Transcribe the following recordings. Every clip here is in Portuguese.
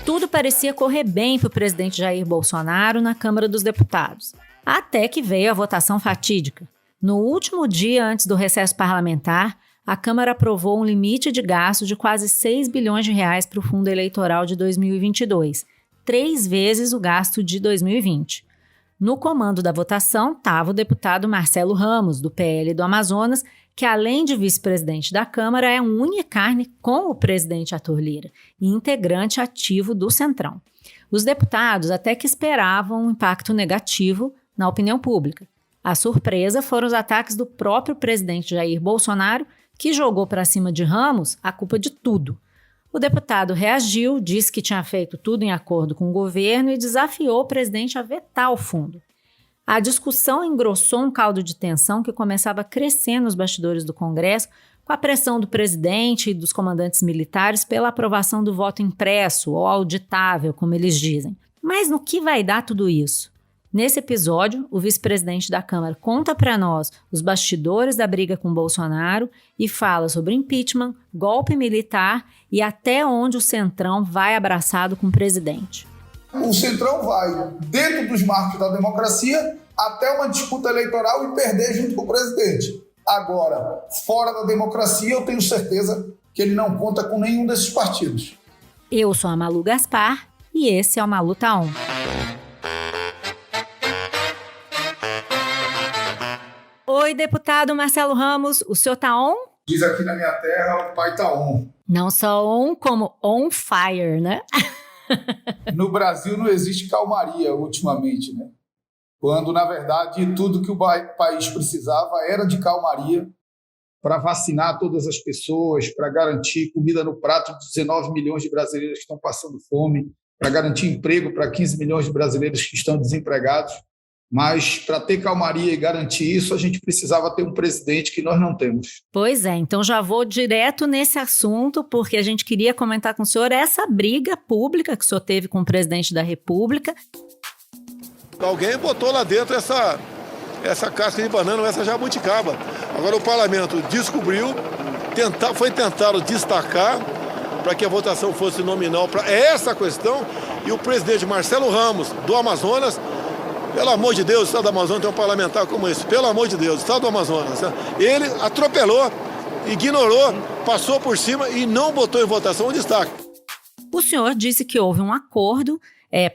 Tudo parecia correr bem para o presidente Jair Bolsonaro na Câmara dos Deputados, até que veio a votação fatídica. No último dia antes do recesso parlamentar, a Câmara aprovou um limite de gasto de quase 6 bilhões de reais para o fundo eleitoral de 2022, 3 vezes o gasto de 2020. No comando da votação estava o deputado Marcelo Ramos, do PL do Amazonas, que além de vice-presidente da Câmara é um unha e carne com o presidente Arthur Lira e integrante ativo do Centrão. Os deputados até que esperavam um impacto negativo na opinião pública. A surpresa foram os ataques do próprio presidente Jair Bolsonaro, que jogou para cima de Ramos a culpa de tudo. O deputado reagiu, disse que tinha feito tudo em acordo com o governo e desafiou o presidente a vetar o fundo. A discussão engrossou um caldo de tensão que começava a crescer nos bastidores do Congresso, com a pressão do presidente e dos comandantes militares pela aprovação do voto impresso ou auditável, como eles dizem. Mas no que vai dar tudo isso? Nesse episódio, o vice-presidente da Câmara conta para nós os bastidores da briga com Bolsonaro e fala sobre impeachment, golpe militar e até onde o Centrão vai abraçado com o presidente. O Centrão vai, dentro dos marcos da democracia, até uma disputa eleitoral e perder junto com o presidente. Agora, fora da democracia, eu tenho certeza que ele não conta com nenhum desses partidos. Eu sou a Malu Gaspar e esse é o Malu Tá On. Oi, deputado Marcelo Ramos, o senhor tá on? Diz aqui na minha terra, o pai tá on. Não só on, como on fire, né? No Brasil não existe calmaria ultimamente, né? Quando, na verdade, tudo que o país precisava era de calmaria para vacinar todas as pessoas, para garantir comida no prato de 19 milhões de brasileiros que estão passando fome, para garantir emprego para 15 milhões de brasileiros que estão desempregados. Mas, para ter calmaria e garantir isso, a gente precisava ter um presidente que nós não temos. Pois é, então já vou direto nesse assunto, porque a gente queria comentar com o senhor essa briga pública que o senhor teve com o presidente da República. Alguém botou lá dentro essa casca de banana, essa jabuticaba. Agora o parlamento descobriu, foi tentado destacar para que a votação fosse nominal para essa questão, e o presidente Marcelo Ramos, do Amazonas, pelo amor de Deus, o estado do Amazonas tem um parlamentar como esse, pelo amor de Deus, o estado do Amazonas, né? Ele atropelou, ignorou, passou por cima e não botou em votação o destaque. O senhor disse que houve um acordo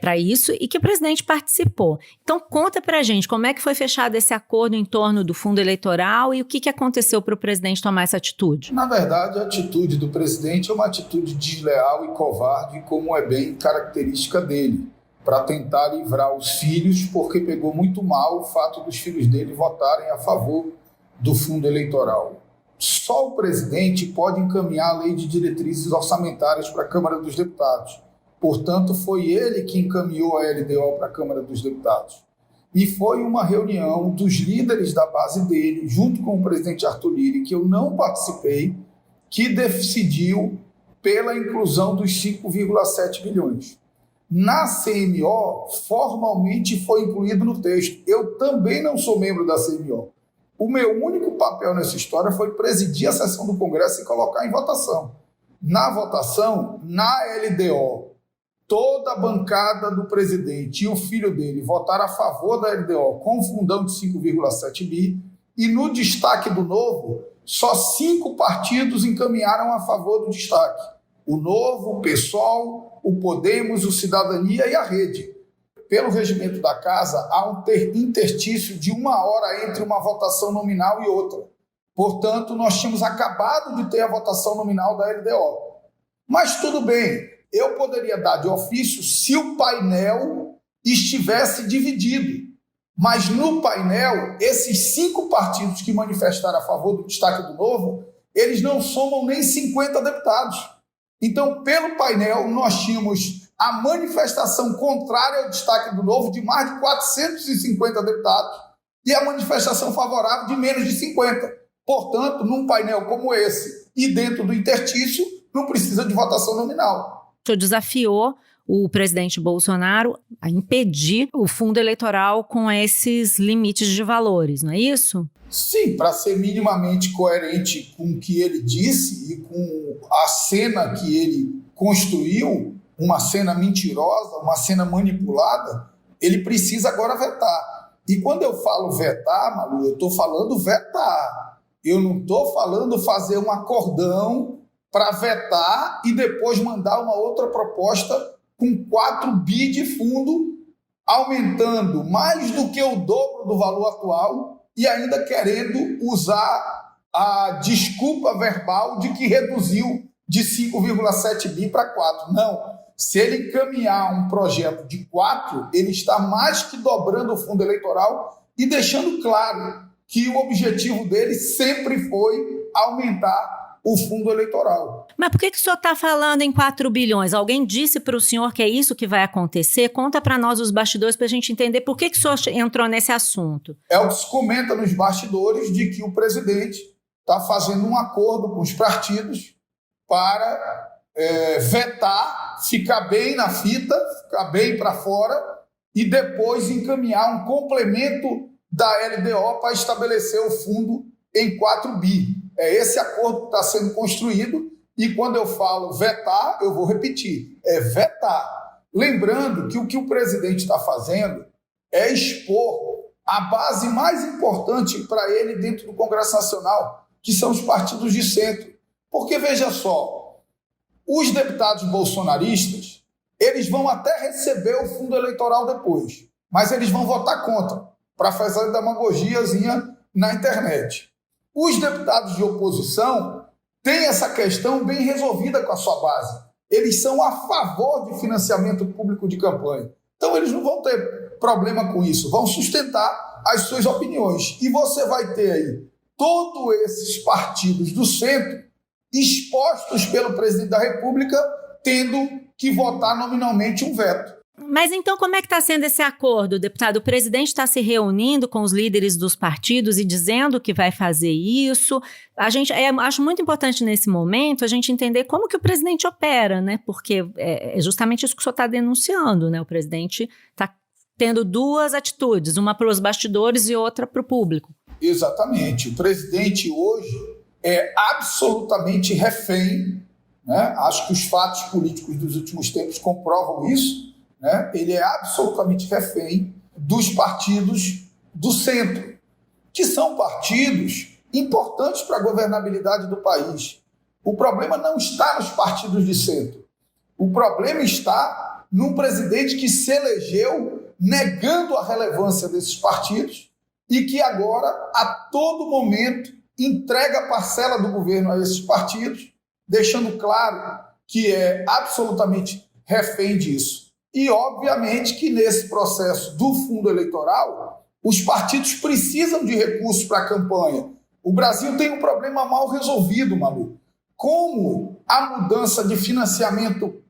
para isso e que o presidente participou. Então conta pra gente como é que foi fechado esse acordo em torno do fundo eleitoral e o que aconteceu para o presidente tomar essa atitude. Na verdade, a atitude do presidente é uma atitude desleal e covarde, como é bem característica dele, para tentar livrar os filhos, porque pegou muito mal o fato dos filhos dele votarem a favor do fundo eleitoral. Só o presidente pode encaminhar a lei de diretrizes orçamentárias para a Câmara dos Deputados. Portanto, foi ele que encaminhou a LDO para a Câmara dos Deputados. E foi uma reunião dos líderes da base dele, junto com o presidente Arthur Lira, que eu não participei, que decidiu pela inclusão dos 5,7 bilhões. Na CMO, formalmente foi incluído no texto. Eu também não sou membro da CMO. O meu único papel nessa história foi presidir a sessão do Congresso e colocar em votação. Na votação, na LDO, toda a bancada do presidente e o filho dele votaram a favor da LDO com fundão de 5,7 bi, e no destaque do Novo, só 5 partidos encaminharam a favor do destaque. O Novo, o PSOL, o Podemos, o Cidadania e a Rede. Pelo regimento da Casa, há um interstício de 1 hora entre uma votação nominal e outra. Portanto, nós tínhamos acabado de ter a votação nominal da LDO. Mas tudo bem, eu poderia dar de ofício se o painel estivesse dividido. Mas no painel, esses 5 partidos que manifestaram a favor do destaque do Novo, eles não somam nem 50 deputados. Então, pelo painel, nós tínhamos a manifestação contrária ao destaque do Novo de mais de 450 deputados e a manifestação favorável de menos de 50. Portanto, num painel como esse e dentro do interstício, não precisa de votação nominal. O senhor desafiou o presidente Bolsonaro a impedir o fundo eleitoral com esses limites de valores, não é isso? Sim, para ser minimamente coerente com o que ele disse e com a cena que ele construiu, uma cena mentirosa, uma cena manipulada, ele precisa agora vetar. E quando eu falo vetar, Malu, eu estou falando vetar. Eu não estou falando fazer um acordão para vetar e depois mandar uma outra proposta com 4 bi de fundo, aumentando mais do que o dobro do valor atual e ainda querendo usar a desculpa verbal de que reduziu de 5,7 bi para 4. Não. Se ele encaminhar um projeto de 4, ele está mais que dobrando o fundo eleitoral e deixando claro que o objetivo dele sempre foi aumentar o fundo eleitoral. Mas por que o senhor está falando em 4 bilhões? Alguém disse para o senhor que é isso que vai acontecer? Conta para nós os bastidores para a gente entender por que o senhor entrou nesse assunto. É o que se comenta nos bastidores de que o presidente está fazendo um acordo com os partidos para vetar, ficar bem na fita, ficar bem para fora e depois encaminhar um complemento da LDO para estabelecer o fundo em 4 bi. É esse acordo que está sendo construído e quando eu falo vetar, eu vou repetir, é vetar. Lembrando que o que o presidente está fazendo é expor a base mais importante para ele dentro do Congresso Nacional, que são os partidos de centro. Porque, veja só, os deputados bolsonaristas, eles vão até receber o fundo eleitoral depois, mas eles vão votar contra, para fazer demagogiazinha na internet. Os deputados de oposição têm essa questão bem resolvida com a sua base. Eles são a favor de financiamento público de campanha. Então, eles não vão ter problema com isso, vão sustentar as suas opiniões. E você vai ter aí todos esses partidos do centro expostos pelo presidente da República, tendo que votar nominalmente um veto. Mas então como é que está sendo esse acordo, deputado? O presidente está se reunindo com os líderes dos partidos e dizendo que vai fazer isso. Acho muito importante nesse momento a gente entender como que o presidente opera, né? Porque é justamente isso que o senhor está denunciando, né? O presidente está tendo 2 atitudes, uma para os bastidores e outra para o público. Exatamente. O presidente hoje é absolutamente refém, né? Acho que os fatos políticos dos últimos tempos comprovam isso, né? Ele é absolutamente refém dos partidos do centro, que são partidos importantes para a governabilidade do país. O problema não está nos partidos de centro. O problema está num presidente que se elegeu negando a relevância desses partidos e que agora, a todo momento, entrega a parcela do governo a esses partidos, deixando claro que é absolutamente refém disso. E, obviamente, que nesse processo do fundo eleitoral, os partidos precisam de recursos para a campanha. O Brasil tem um problema mal resolvido, Malu. Como a mudança de financiamento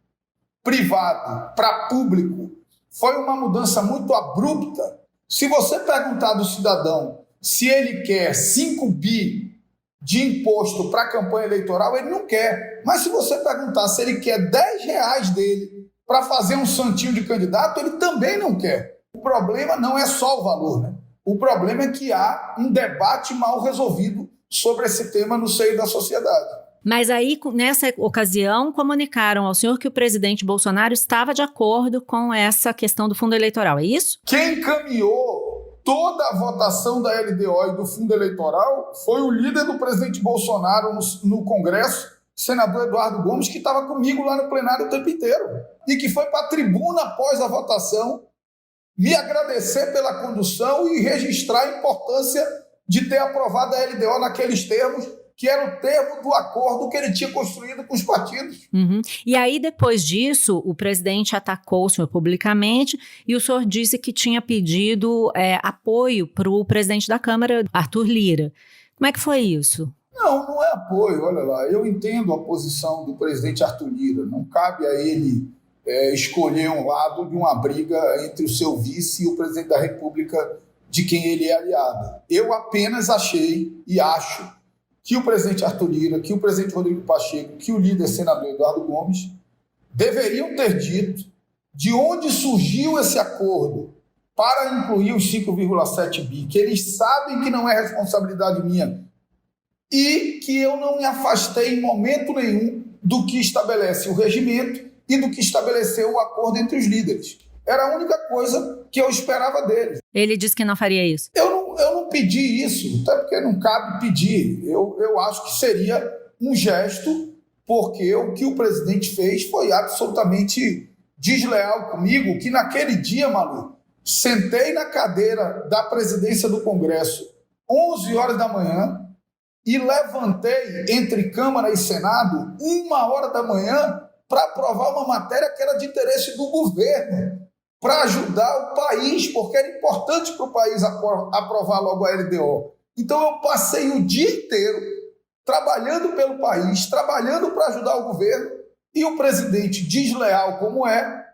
privado para público foi uma mudança muito abrupta, se você perguntar do cidadão se ele quer 5 bi de imposto para a campanha eleitoral, ele não quer. Mas se você perguntar se ele quer 10 reais dele para fazer um santinho de candidato, ele também não quer. O problema não é só o valor, né? O problema é que há um debate mal resolvido sobre esse tema no seio da sociedade. Mas aí, nessa ocasião, comunicaram ao senhor que o presidente Bolsonaro estava de acordo com essa questão do fundo eleitoral, é isso? Quem encaminhou toda a votação da LDO e do fundo eleitoral foi o líder do presidente Bolsonaro no Congresso, senador Eduardo Gomes, que estava comigo lá no plenário o tempo inteiro e que foi para a tribuna após a votação me agradecer pela condução e registrar a importância de ter aprovado a LDO naqueles termos, que era o termo do acordo que ele tinha construído com os partidos. Uhum. E aí, depois disso, o presidente atacou o senhor publicamente e o senhor disse que tinha pedido apoio para o presidente da Câmara, Arthur Lira. Como é que foi isso? Não é apoio, olha lá. Eu entendo a posição do presidente Arthur Lira. Não cabe a ele escolher um lado de uma briga entre o seu vice e o presidente da República de quem ele é aliado. Eu apenas achei e acho que o presidente Arthur Lira, que o presidente Rodrigo Pacheco, que o líder senador Eduardo Gomes deveriam ter dito de onde surgiu esse acordo para incluir os 5,7 bi, que eles sabem que não é responsabilidade minha e que eu não me afastei em momento nenhum do que estabelece o regimento e do que estabeleceu o acordo entre os líderes. Era a única coisa que eu esperava deles. Ele disse que não faria isso. Eu não pedi isso, até porque não cabe pedir. Eu acho que seria um gesto, porque o que o presidente fez foi absolutamente desleal comigo, que naquele dia, Malu, sentei na cadeira da presidência do Congresso 11 horas da manhã e levantei entre Câmara e Senado 1h da manhã para aprovar uma matéria que era de interesse do governo, para ajudar o país, porque era importante para o país aprovar logo a LDO. Então eu passei o dia inteiro trabalhando pelo país, trabalhando para ajudar o governo, e o presidente, desleal como é,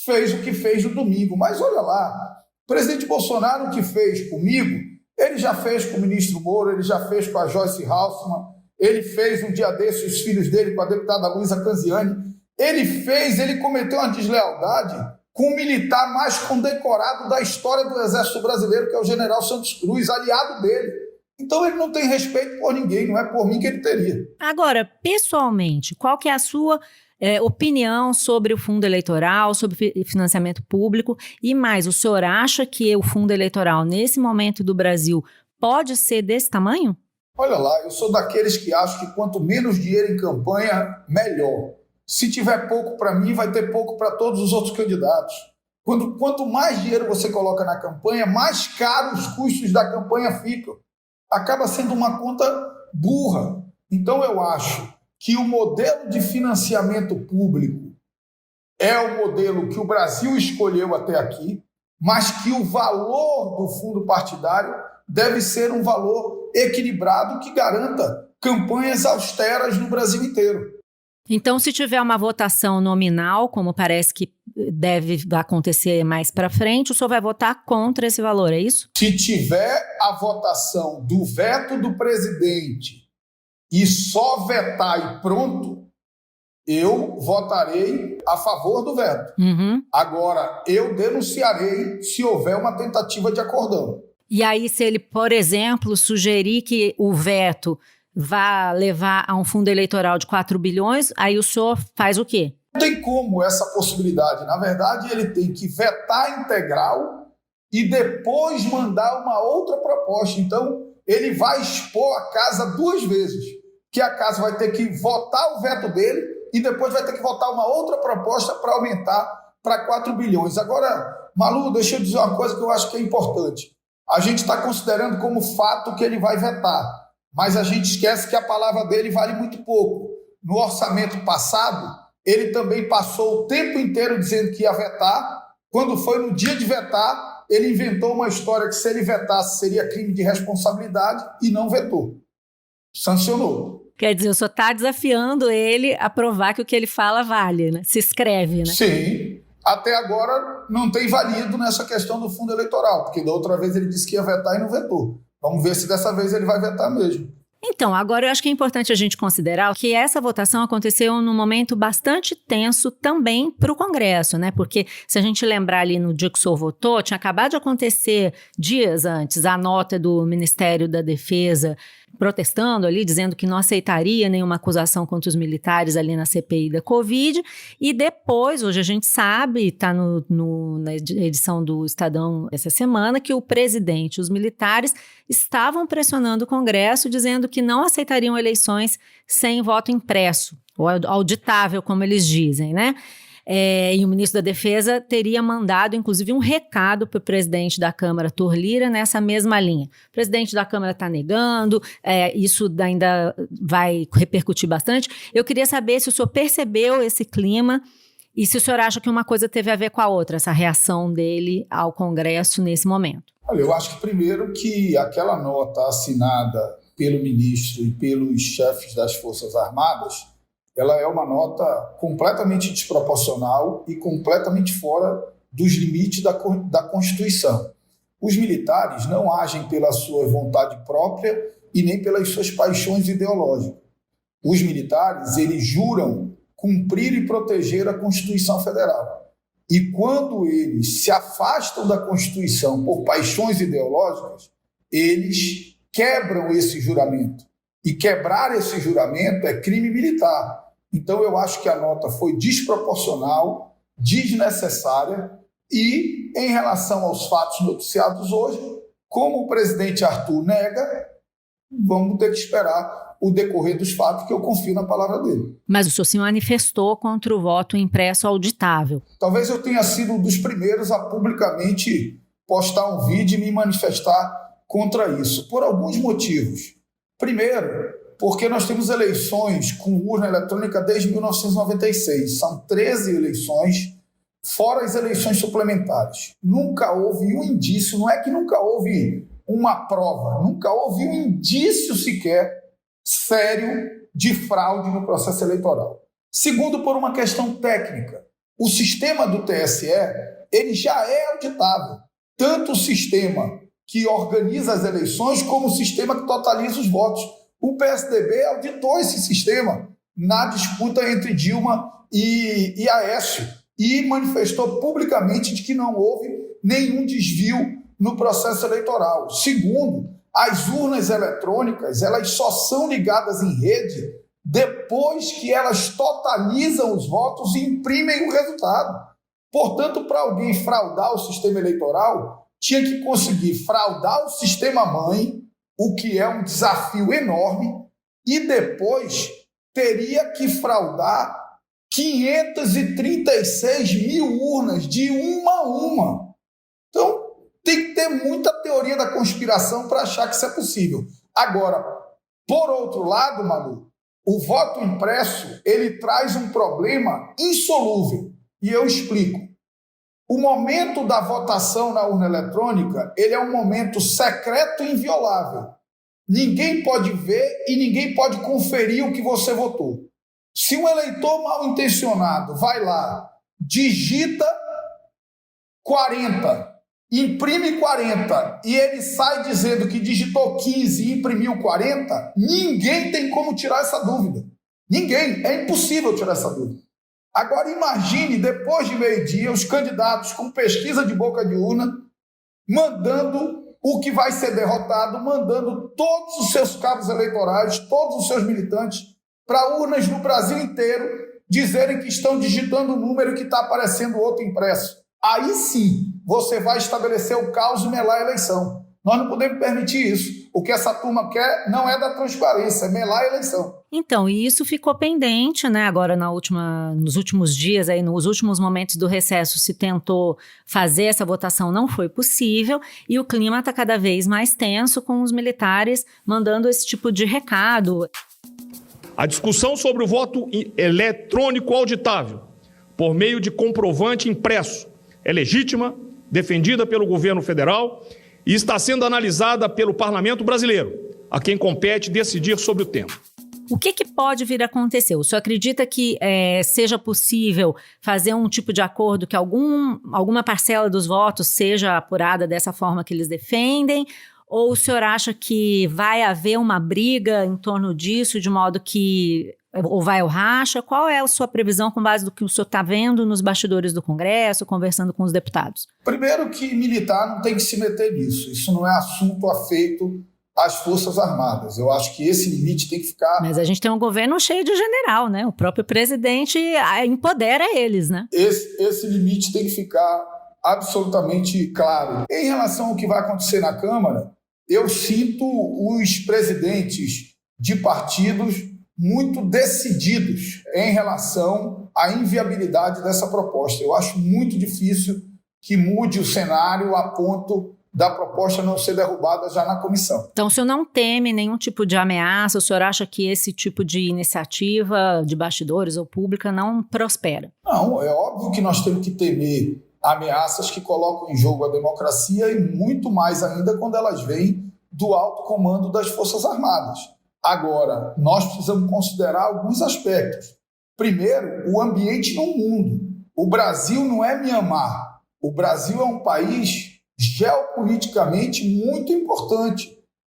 fez o que fez no domingo. Mas olha lá, o presidente Bolsonaro, o que fez comigo, ele já fez com o ministro Moro, ele já fez com a Joyce Halsemann, ele fez um dia desses os filhos dele com a deputada Luísa Canziani, ele cometeu uma deslealdade com o militar mais condecorado da história do Exército Brasileiro, que é o general Santos Cruz, aliado dele. Então ele não tem respeito por ninguém, não é por mim que ele teria. Agora, pessoalmente, qual que é a sua opinião sobre o fundo eleitoral, sobre financiamento público? E mais, o senhor acha que o fundo eleitoral, nesse momento do Brasil, pode ser desse tamanho? Olha lá, eu sou daqueles que acham que quanto menos dinheiro em campanha, melhor. Se tiver pouco para mim, vai ter pouco para todos os outros candidatos. Quanto mais dinheiro você coloca na campanha, mais caros os custos da campanha ficam. Acaba sendo uma conta burra. Então eu acho que o modelo de financiamento público é o modelo que o Brasil escolheu até aqui, mas que o valor do fundo partidário deve ser um valor equilibrado que garanta campanhas austeras no Brasil inteiro. Então, se tiver uma votação nominal, como parece que deve acontecer mais para frente, o senhor vai votar contra esse valor, é isso? Se tiver a votação do veto do presidente e só vetar e pronto, eu votarei a favor do veto. Uhum. Agora, eu denunciarei se houver uma tentativa de acordão. E aí, se ele, por exemplo, sugerir que o veto vá levar a um fundo eleitoral de 4 bilhões, aí o senhor faz o quê? Não tem como essa possibilidade. Na verdade, ele tem que vetar integral e depois mandar uma outra proposta. Então, ele vai expor a casa 2 vezes, que a casa vai ter que votar o veto dele e depois vai ter que votar uma outra proposta para aumentar para 4 bilhões. Agora, Malu, deixa eu dizer uma coisa que eu acho que é importante. A gente está considerando como fato que ele vai vetar, mas a gente esquece que a palavra dele vale muito pouco. No orçamento passado, ele também passou o tempo inteiro dizendo que ia vetar. Quando foi no dia de vetar, ele inventou uma história que se ele vetasse seria crime de responsabilidade e não vetou. Sancionou. Quer dizer, o senhor está desafiando ele a provar que o que ele fala vale, né? Se escreve, né? Sim. Até agora não tem valido nessa questão do fundo eleitoral, porque da outra vez ele disse que ia vetar e não vetou. Vamos ver se dessa vez ele vai vetar mesmo. Então, agora eu acho que é importante a gente considerar que essa votação aconteceu num momento bastante tenso também para o Congresso, né? Porque se a gente lembrar ali no dia que o senhor votou, tinha acabado de acontecer dias antes a nota do Ministério da Defesa protestando ali, dizendo que não aceitaria nenhuma acusação contra os militares ali na CPI da Covid, e depois, hoje a gente sabe, está na edição do Estadão essa semana, que o presidente e os militares estavam pressionando o Congresso, dizendo que não aceitariam eleições sem voto impresso, ou auditável, como eles dizem, né? E o ministro da Defesa teria mandado, inclusive, um recado para o presidente da Câmara, Arthur Lira, nessa mesma linha. O presidente da Câmara está negando, isso ainda vai repercutir bastante. Eu queria saber se o senhor percebeu esse clima e se o senhor acha que uma coisa teve a ver com a outra, essa reação dele ao Congresso nesse momento. Olha, eu acho que primeiro que aquela nota assinada pelo ministro e pelos chefes das Forças Armadas, ela é uma nota completamente desproporcional e completamente fora dos limites da Constituição. Os militares não agem pela sua vontade própria e nem pelas suas paixões ideológicas. Os militares, eles juram cumprir e proteger a Constituição Federal. E quando eles se afastam da Constituição por paixões ideológicas, eles quebram esse juramento. E quebrar esse juramento é crime militar. Então, eu acho que a nota foi desproporcional, desnecessária, e, em relação aos fatos noticiados hoje, como o presidente Arthur nega, vamos ter que esperar o decorrer dos fatos, que eu confio na palavra dele. Mas o senhor se manifestou contra o voto impresso auditável. Talvez eu tenha sido um dos primeiros a publicamente postar um vídeo e me manifestar contra isso, por alguns motivos. Primeiro, porque nós temos eleições com urna eletrônica desde 1996. São 13 eleições, fora as eleições suplementares. Nunca houve um indício, não é que nunca houve uma prova, nunca houve um indício sequer sério de fraude no processo eleitoral. Segundo, por uma questão técnica. O sistema do TSE, ele já é auditável. Tanto o sistema que organiza as eleições como o sistema que totaliza os votos. O PSDB auditou esse sistema na disputa entre Dilma e Aécio e manifestou publicamente de que não houve nenhum desvio no processo eleitoral. Segundo, as urnas eletrônicas, elas só são ligadas em rede depois que elas totalizam os votos e imprimem o resultado. Portanto, para alguém fraudar o sistema eleitoral, tinha que conseguir fraudar o sistema-mãe, o que é um desafio enorme, e depois teria que fraudar 536 mil urnas de uma a uma. Então, tem que ter muita teoria da conspiração para achar que isso é possível. Agora, por outro lado, Malu, o voto impresso, ele traz um problema insolúvel. E eu explico. O momento da votação na urna eletrônica, ele é um momento secreto e inviolável. Ninguém pode ver e ninguém pode conferir o que você votou. Se um eleitor mal intencionado vai lá, digita 40, imprime 40 e ele sai dizendo que digitou 15 e imprimiu 40, ninguém tem como tirar essa dúvida. Ninguém. É impossível tirar essa dúvida. Agora imagine, depois de meio-dia, os candidatos com pesquisa de boca de urna, mandando o que vai ser derrotado, mandando todos os seus cabos eleitorais, todos os seus militantes, para urnas no Brasil inteiro, dizerem que estão digitando um número que está aparecendo outro impresso. Aí sim, você vai estabelecer o caos e melar a eleição. Nós não podemos permitir isso. O que essa turma quer não é da transparência, é melar a eleição. Então, e isso ficou pendente, né? Agora, nos últimos dias, aí, nos últimos momentos do recesso, se tentou fazer essa votação, não foi possível, e o clima está cada vez mais tenso, com os militares mandando esse tipo de recado. A discussão sobre o voto eletrônico auditável, por meio de comprovante impresso, é legítima, defendida pelo governo federal e está sendo analisada pelo Parlamento brasileiro, a quem compete decidir sobre o tema. O que pode vir a acontecer? O senhor acredita que seja possível fazer um tipo de acordo que alguma parcela dos votos seja apurada dessa forma que eles defendem? Ou o senhor acha que vai haver uma briga em torno disso, de modo que ou vai ao racha? Qual é a sua previsão com base no que o senhor está vendo nos bastidores do Congresso, conversando com os deputados? Primeiro que militar não tem que se meter nisso. Isso não é assunto afeito às Forças Armadas. Eu acho que esse limite tem que ficar... Mas a gente tem um governo cheio de general, né? O próprio presidente empodera eles, né? Esse limite tem que ficar absolutamente claro. Em relação ao que vai acontecer na Câmara, eu sinto os presidentes de partidos muito decididos em relação à inviabilidade dessa proposta. Eu acho muito difícil que mude o cenário a ponto da proposta não ser derrubada já na comissão. Então, o senhor não teme nenhum tipo de ameaça? O senhor acha que esse tipo de iniciativa de bastidores ou pública não prospera? Não, é óbvio que nós temos que temer ameaças que colocam em jogo a democracia e muito mais ainda quando elas vêm do alto comando das Forças Armadas. Agora, nós precisamos considerar alguns aspectos. Primeiro, o ambiente no mundo. O Brasil não é Mianmar. O Brasil é um país geopoliticamente muito importante.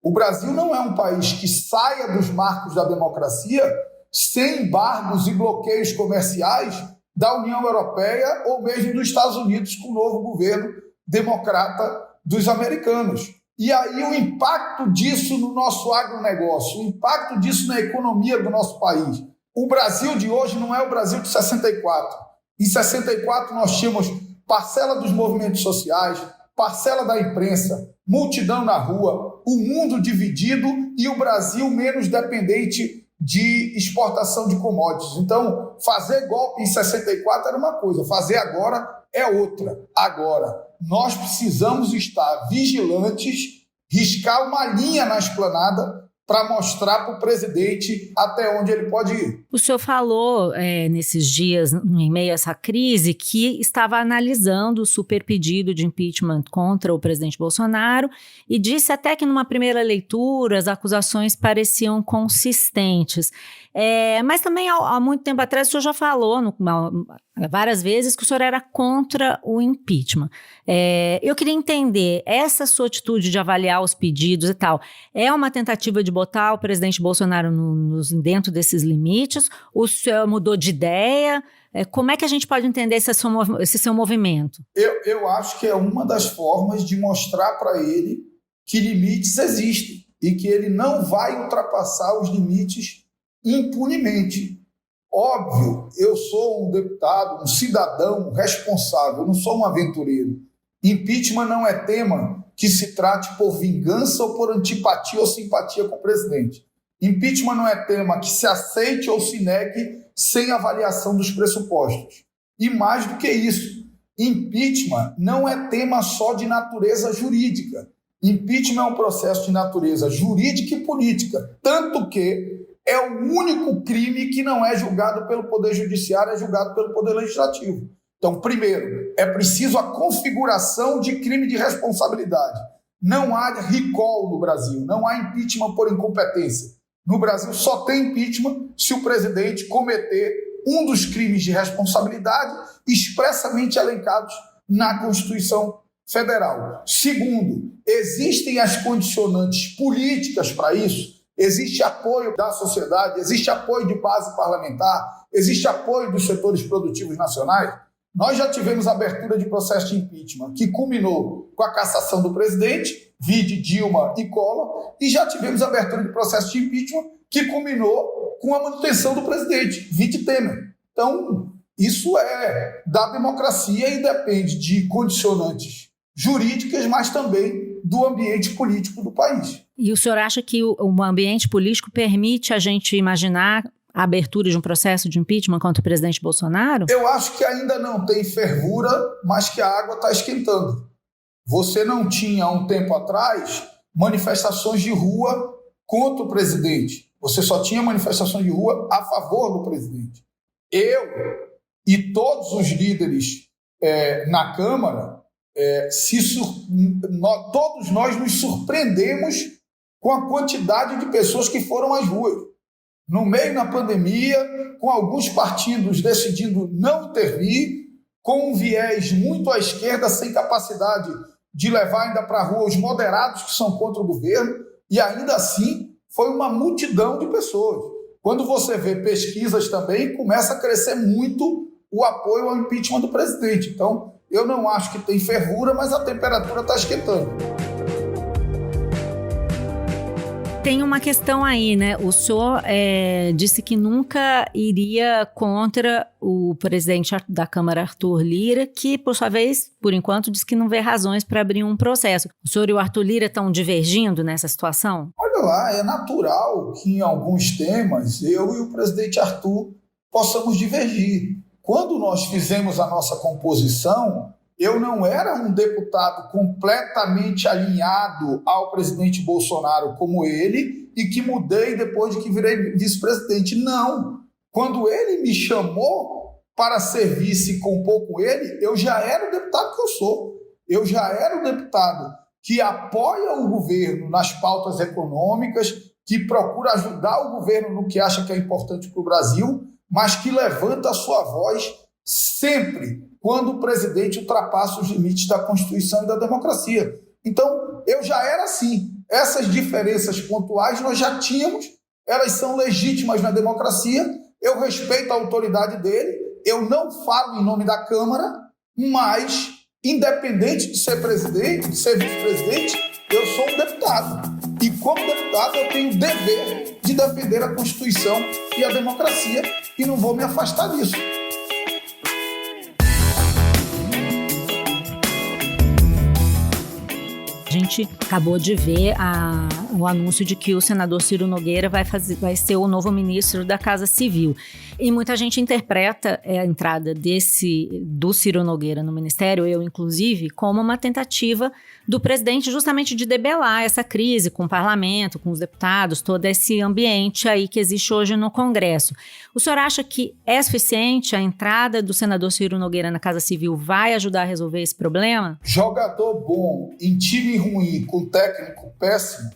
O Brasil não é um país que saia dos marcos da democracia sem embargos e bloqueios comerciais da União Europeia ou mesmo dos Estados Unidos com o novo governo democrata dos americanos. E aí o impacto disso no nosso agronegócio, o impacto disso na economia do nosso país. O Brasil de hoje não é o Brasil de 64. Em 64 nós tínhamos parcela dos movimentos sociais, parcela da imprensa, multidão na rua, o mundo dividido e o Brasil menos dependente de exportação de commodities. Então, fazer golpe em 64 era uma coisa, fazer agora é outra. Agora, nós precisamos estar vigilantes, riscar uma linha na esplanada para mostrar para o presidente até onde ele pode ir. O senhor falou nesses dias, em meio a essa crise, que estava analisando o super pedido de impeachment contra o presidente Bolsonaro e disse até que numa primeira leitura as acusações pareciam consistentes. Mas também há muito tempo atrás o senhor já falou várias vezes que o senhor era contra o impeachment. Eu queria entender, essa sua atitude de avaliar os pedidos e tal, é uma tentativa de botar o presidente Bolsonaro dentro desses limites? O senhor mudou de ideia? Como é que a gente pode entender esse seu movimento? Eu acho que é uma das formas de mostrar para ele que limites existem e que ele não vai ultrapassar os limites impunemente. Óbvio, eu sou um deputado, um cidadão responsável, não sou um aventureiro. Impeachment não é tema que se trate por vingança ou por antipatia ou simpatia com o presidente. Impeachment não é tema que se aceite ou se negue sem avaliação dos pressupostos. E mais do que isso, impeachment não é tema só de natureza jurídica. Impeachment é um processo de natureza jurídica e política, tanto que é o único crime que não é julgado pelo Poder Judiciário, é julgado pelo Poder Legislativo. Então, primeiro, é preciso a configuração de crime de responsabilidade. Não há recall no Brasil, não há impeachment por incompetência. No Brasil só tem impeachment se o presidente cometer um dos crimes de responsabilidade expressamente elencados na Constituição Federal. Segundo, existem as condicionantes políticas para isso. Existe apoio da sociedade, existe apoio de base parlamentar, existe apoio dos setores produtivos nacionais. Nós já tivemos abertura de processo de impeachment que culminou com a cassação do presidente, vide Dilma e Collor, e já tivemos abertura de processo de impeachment que culminou com a manutenção do presidente, vide Temer. Então, isso é da democracia e depende de condicionantes jurídicas, mas também do ambiente político do país. E o senhor acha que o ambiente político permite a gente imaginar a abertura de um processo de impeachment contra o presidente Bolsonaro? Eu acho que ainda não tem fervura, mas que a água está esquentando. Você não tinha, há um tempo atrás, manifestações de rua contra o presidente. Você só tinha manifestações de rua a favor do presidente. Eu e todos os líderes na Câmara, todos nós nos surpreendemos com a quantidade de pessoas que foram às ruas. No meio da pandemia, com alguns partidos decidindo não intervir, com um viés muito à esquerda, sem capacidade de levar ainda para a rua os moderados que são contra o governo, e ainda assim foi uma multidão de pessoas. Quando você vê pesquisas também, começa a crescer muito o apoio ao impeachment do presidente. Então, eu não acho que tem fervura, mas a temperatura está esquentando. Tem uma questão aí, né? O senhor disse que nunca iria contra o presidente da Câmara, Arthur Lira, que, por sua vez, por enquanto, diz que não vê razões para abrir um processo. O senhor e o Arthur Lira estão divergindo nessa situação? Olha lá, é natural que em alguns temas eu e o presidente Arthur possamos divergir. Quando nós fizemos a nossa composição, eu não era um deputado completamente alinhado ao presidente Bolsonaro como ele e que mudei depois de que virei vice-presidente. Não. Quando ele me chamou para ser vice e compor com ele, eu já era o deputado que eu sou. Eu já era o deputado que apoia o governo nas pautas econômicas, que procura ajudar o governo no que acha que é importante para o Brasil, mas que levanta a sua voz sempre quando o presidente ultrapassa os limites da Constituição e da democracia. Então, eu já era assim. Essas diferenças pontuais nós já tínhamos, elas são legítimas na democracia, eu respeito a autoridade dele, eu não falo em nome da Câmara, mas, independente de ser presidente, de ser vice-presidente, eu sou um deputado. E, como deputado, eu tenho o dever de defender a Constituição e a democracia e não vou me afastar disso. A gente acabou de ver o anúncio de que o senador Ciro Nogueira vai ser o novo ministro da Casa Civil. E muita gente interpreta a entrada do Ciro Nogueira no ministério, eu inclusive, como uma tentativa do presidente justamente de debelar essa crise com o parlamento, com os deputados, todo esse ambiente aí que existe hoje no Congresso. O senhor acha que é suficiente a entrada do senador Ciro Nogueira na Casa Civil vai ajudar a resolver esse problema? Jogador bom em time ruim com técnico péssimo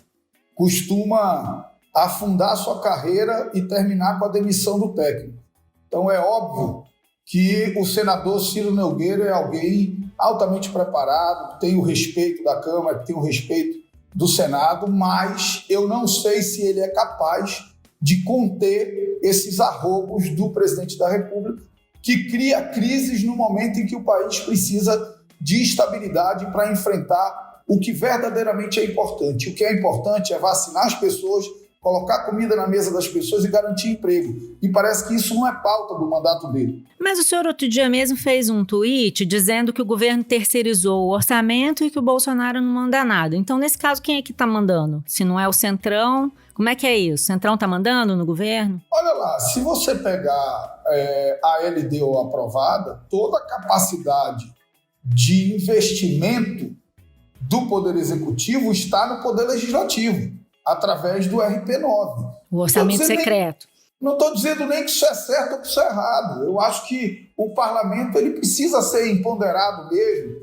costuma afundar sua carreira e terminar com a demissão do técnico. Então é óbvio que o senador Ciro Nogueira é alguém altamente preparado, que tem o respeito da Câmara, que tem o respeito do Senado, mas eu não sei se ele é capaz de conter esses arroubos do presidente da República, que cria crises no momento em que o país precisa de estabilidade para enfrentar o que verdadeiramente é importante. O que é importante é vacinar as pessoas, colocar comida na mesa das pessoas e garantir emprego. E parece que isso não é pauta do mandato dele. Mas o senhor outro dia mesmo fez um tweet dizendo que o governo terceirizou o orçamento e que o Bolsonaro não manda nada. Então, nesse caso, quem é que está mandando? Se não é o Centrão, como é que é isso? O Centrão está mandando no governo? Olha lá, se você pegar a LDO aprovada, toda a capacidade de investimento do Poder Executivo está no Poder Legislativo, através do RP9. O orçamento secreto. Não estou dizendo nem que isso é certo ou que isso é errado. Eu acho que o parlamento ele precisa ser empoderado mesmo.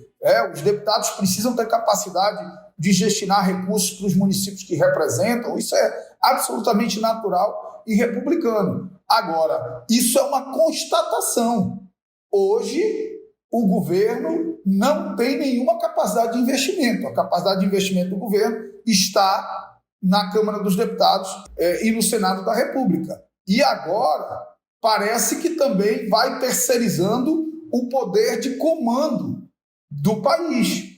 Os deputados precisam ter capacidade de destinar recursos para os municípios que representam. Isso é absolutamente natural e republicano. Agora, isso é uma constatação. Hoje, o governo não tem nenhuma capacidade de investimento. A capacidade de investimento do governo está na Câmara dos Deputados e no Senado da República. E agora, parece que também vai terceirizando o poder de comando do país.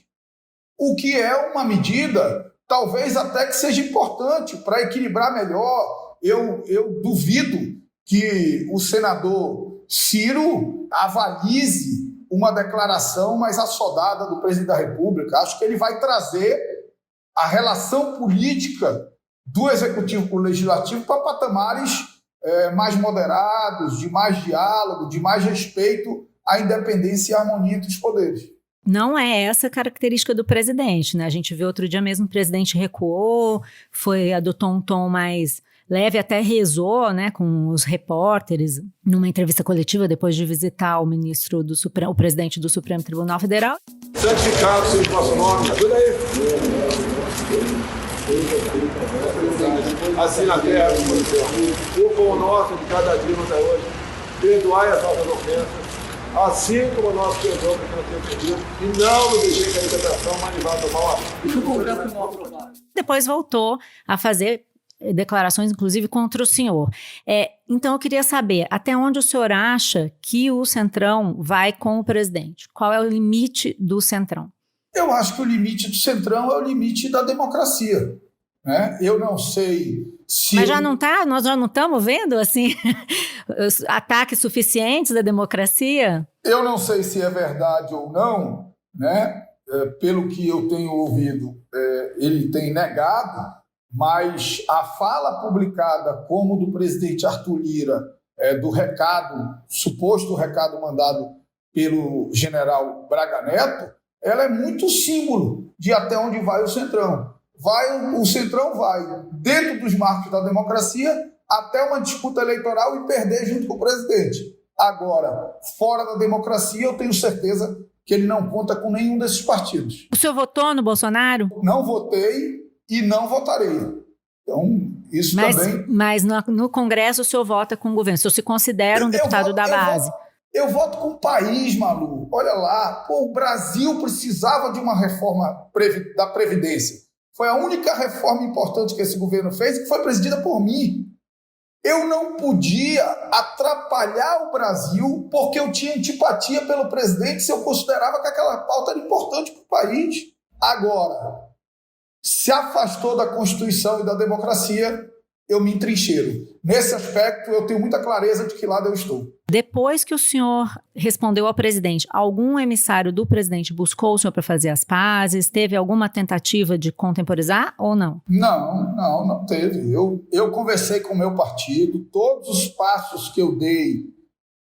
O que é uma medida, talvez até que seja importante para equilibrar melhor. Eu duvido que o senador Ciro avalize uma declaração mais assodada do presidente da República. Acho que ele vai trazer a relação política do Executivo com o Legislativo para patamares mais moderados, de mais diálogo, de mais respeito à independência e à harmonia entre os poderes. Não é essa a característica do presidente, né? A gente viu outro dia mesmo o presidente recuou, adotou um tom mais leve, até rezou, né, com os repórteres numa entrevista coletiva depois de visitar o ministro do Supremo, o presidente do Supremo Tribunal Federal. Santificado seja o vosso nome. Ajuda aí. Assim na terra, como no céu. O pão nosso de cada dia nos dai hoje. Perdoai as nossas ofensas, assim como nós perdoamos que nós temos pedido, e não nos deixei cair em tentação, mas livrai do mal. Depois voltou a fazer declarações, inclusive, contra o senhor. Então, eu queria saber, até onde o senhor acha que o Centrão vai com o presidente? Qual é o limite do Centrão? Eu acho que o limite do Centrão é o limite da democracia. Né? Eu não sei se... Mas já não está? Nós já não estamos vendo, assim, ataques suficientes da democracia? Eu não sei se é verdade ou não, né? Pelo que eu tenho ouvido, ele tem negado, mas a fala publicada como do presidente Arthur Lira, do recado, suposto recado mandado pelo general Braga Neto, ela é muito símbolo de até onde vai o Centrão. O Centrão vai, dentro dos marcos da democracia, até uma disputa eleitoral e perder junto com o presidente. Agora, fora da democracia, eu tenho certeza que ele não conta com nenhum desses partidos. O senhor votou no Bolsonaro? Não votei e não votarei. Então, isso também... Mas no Congresso o senhor vota com o governo? O senhor se considera um deputado da base? Eu voto com o país, Malu. Olha lá, o Brasil precisava de uma reforma da Previdência. Foi a única reforma importante que esse governo fez, que foi presidida por mim. Eu não podia atrapalhar o Brasil porque eu tinha antipatia pelo presidente se eu considerava que aquela pauta era importante para o país. Agora, se afastou da Constituição e da democracia, eu me entrincheiro. Nesse aspecto, eu tenho muita clareza de que lado eu estou. Depois que o senhor respondeu ao presidente, algum emissário do presidente buscou o senhor para fazer as pazes? Teve alguma tentativa de contemporizar ou não? Não teve. Eu conversei com o meu partido, todos os passos que eu dei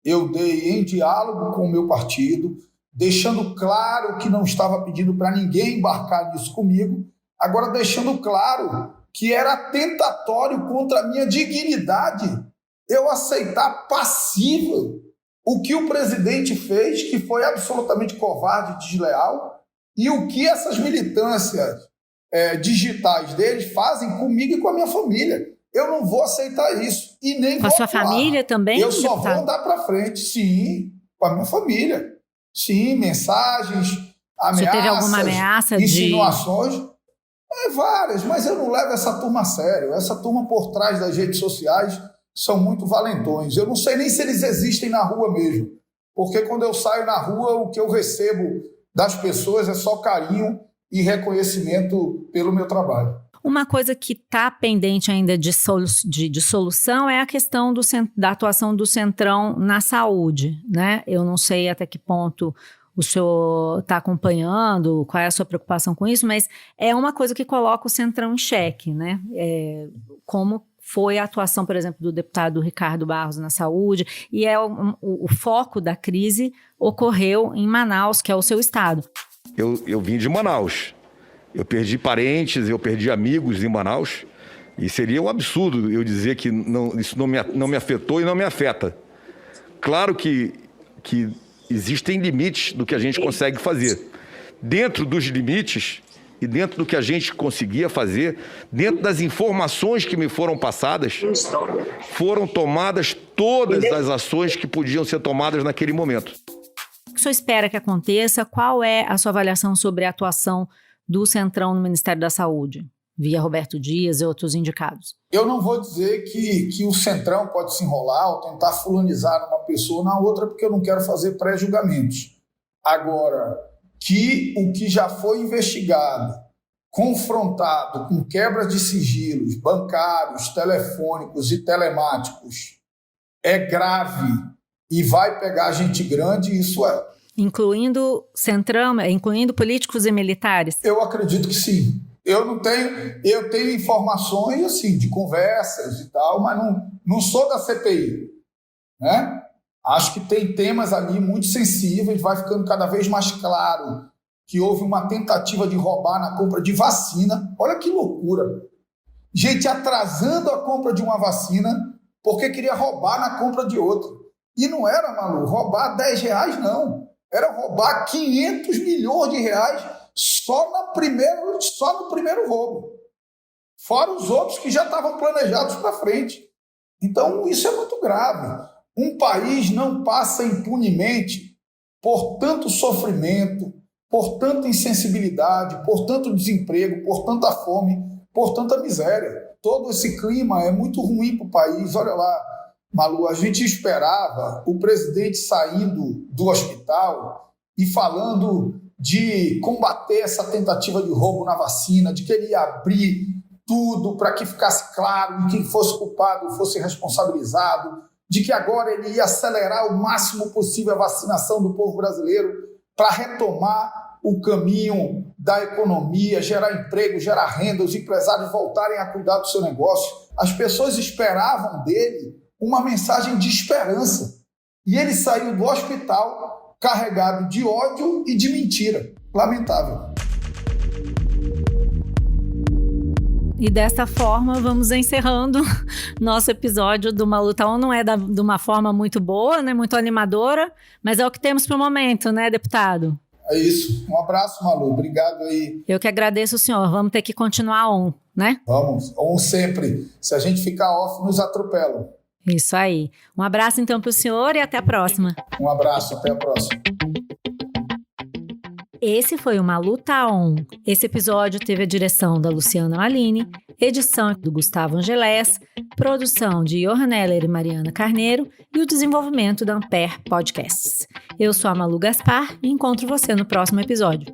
em diálogo com o meu partido, deixando claro que não estava pedindo para ninguém embarcar nisso comigo, agora deixando claro que era tentatório contra a minha dignidade eu aceitar passível o que o presidente fez, que foi absolutamente covarde e desleal, e o que essas militâncias digitais deles fazem comigo e com a minha família. Eu não vou aceitar isso. E nem com a sua família também? Eu só vou andar para frente, sim, com a minha família. Sim, mensagens, ameaças, você teve alguma ameaça insinuações? Várias, mas eu não levo essa turma a sério. Essa turma por trás das redes sociais são muito valentões. Eu não sei nem se eles existem na rua mesmo, porque quando eu saio na rua, o que eu recebo das pessoas é só carinho e reconhecimento pelo meu trabalho. Uma coisa que está pendente ainda de solução é a questão da atuação do Centrão na saúde, né? Eu não sei até que ponto o senhor está acompanhando, qual é a sua preocupação com isso, mas é uma coisa que coloca o Centrão em xeque, né? Como foi a atuação, por exemplo, do deputado Ricardo Barros na saúde, e o foco da crise ocorreu em Manaus, que é o seu estado. Eu vim de Manaus, eu perdi parentes, eu perdi amigos em Manaus, e seria um absurdo eu dizer que isso não me afetou e não me afeta. Claro que existem limites do que a gente consegue fazer. Dentro dos limites e dentro do que a gente conseguia fazer, dentro das informações que me foram passadas, foram tomadas todas as ações que podiam ser tomadas naquele momento. O que o senhor espera que aconteça? Qual é a sua avaliação sobre a atuação do Centrão no Ministério da Saúde, via Roberto Dias e outros indicados? Eu não vou dizer que o Centrão pode se enrolar ou tentar fulanizar uma pessoa ou na outra, porque eu não quero fazer pré-julgamentos. Agora, que o que já foi investigado, confrontado com quebras de sigilos bancários, telefônicos e telemáticos, é grave e vai pegar gente grande, isso é. Incluindo Centrão, incluindo políticos e militares? Eu acredito que sim. Eu tenho informações assim, de conversas e tal, mas não sou da CPI, né? Acho que tem temas ali muito sensíveis, vai ficando cada vez mais claro que houve uma tentativa de roubar na compra de vacina. Olha que loucura. Gente atrasando a compra de uma vacina porque queria roubar na compra de outra. E não era, Malu, roubar R$10, não. Era roubar 500 milhões de reais só no primeiro roubo. Fora os outros que já estavam planejados para frente. Então, isso é muito grave. Um país não passa impunemente por tanto sofrimento, por tanta insensibilidade, por tanto desemprego, por tanta fome, por tanta miséria. Todo esse clima é muito ruim para o país. Olha lá, Malu, a gente esperava o presidente saindo do hospital e falando de combater essa tentativa de roubo na vacina, de que ele ia abrir tudo para que ficasse claro e quem fosse culpado fosse responsabilizado, de que agora ele ia acelerar o máximo possível a vacinação do povo brasileiro para retomar o caminho da economia, gerar emprego, gerar renda, os empresários voltarem a cuidar do seu negócio. As pessoas esperavam dele uma mensagem de esperança. E ele saiu do hospital carregado de ódio e de mentira. Lamentável. E desta forma, vamos encerrando nosso episódio do Malu Tá On. Não é de uma forma muito boa, né? Muito animadora, mas é o que temos para o momento, né, deputado? É isso. Um abraço, Malu. Obrigado aí. Eu que agradeço o senhor. Vamos ter que continuar on, né? Vamos. On sempre. Se a gente ficar off, nos atropelam. Isso aí. Um abraço, então, para o senhor e até a próxima. Um abraço. Até a próxima. Esse foi o Malu Tá On. Esse episódio teve a direção da Luciana Malini, edição do Gustavo Angelés, produção de Johan Heller e Mariana Carneiro e o desenvolvimento da Ampere Podcasts. Eu sou a Malu Gaspar e encontro você no próximo episódio.